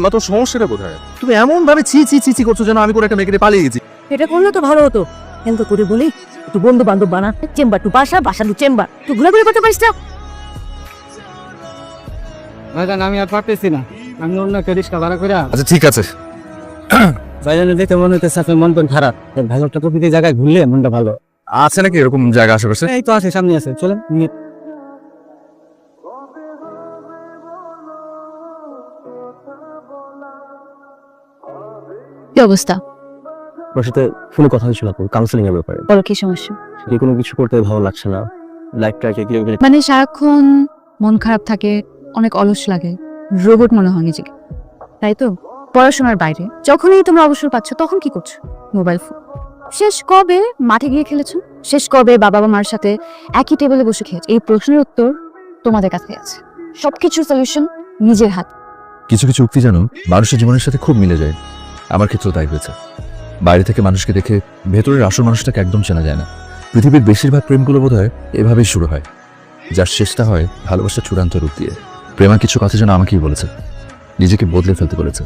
মা, তোর সমস্যাটা কোথায়? তুমি এমন ভাবে ছি ছি ছি ছি করছো যেন আমি কোনো একটা মেয়েকে নিয়ে পালিয়ে গেছি। এটা করলে তো ভালো হতো, কিন্তু করে বলি একটু বন্ধু বান্ধব বানা, চেম্বার টু বাসা, বাসা টু চেম্বার, তুই ঘুরাঘুরি করতে পারিস না। ভাইজান আমি আর পারতেছি না, আমি অন্য একটা রিক্সা ভাড়া করে আচ্ছা ঠিক আছে, ভাইজানের দেখে মনে হচ্ছে আপনার মন টন খারাপ, ভাইজানটা প্রকৃতির জায়গায় ঘুরলে মনটা ভালো। আছে নাকি এরকম জায়গা আশেপাশে? এই তো আছে, সামনে আছে, চলেন। কি অবস্থা? ওর সাথে ফোনে কথা হয়েছিল কাউন্সিলিং এর ব্যাপারে। বলো কি সমস্যা? যে কোনো কিছু করতে ভালো লাগছে না, লাইফটাকে কিভাবে মানে সারাক্ষণ মন খারাপ থাকে, অনেক অলস লাগে, রোবট মনে হয় নিজেকে, তাই তো? পড়াশোনার বাইরে যখনই তোমরা অবসর পাচ্ছ তখন কি করছো? Mobile phone. শেষ কবে মাঠে গিয়ে খেলেছো? শেষ কবে বাবা মার সাথে একই টেবিলে বসে খেয়েছো? এই প্রশ্নের উত্তর তোমাদের কাছে আছে, সবকিছুর সলিউশন নিজের হাত। কিছু কিছু উক্তি জানো মানুষের জীবনের সাথে খুব মিলে যায়। আমার ক্ষেত্রেও তাই হয়েছে। বাইরে থেকে মানুষকে দেখে ভেতরের আসল মানুষটাকে একদম চেনা যায় না। পৃথিবীর বেশিরভাগ প্রেমগুলো বোধহয় এভাবেই শুরু হয়, যার শেষটা হয় ভালোবাসার চূড়ান্ত রূপ দিয়ে। প্রেমা কিছু কথা যেন আমাকেই বলেছে, নিজেকে বদলে ফেলতে বলেছে।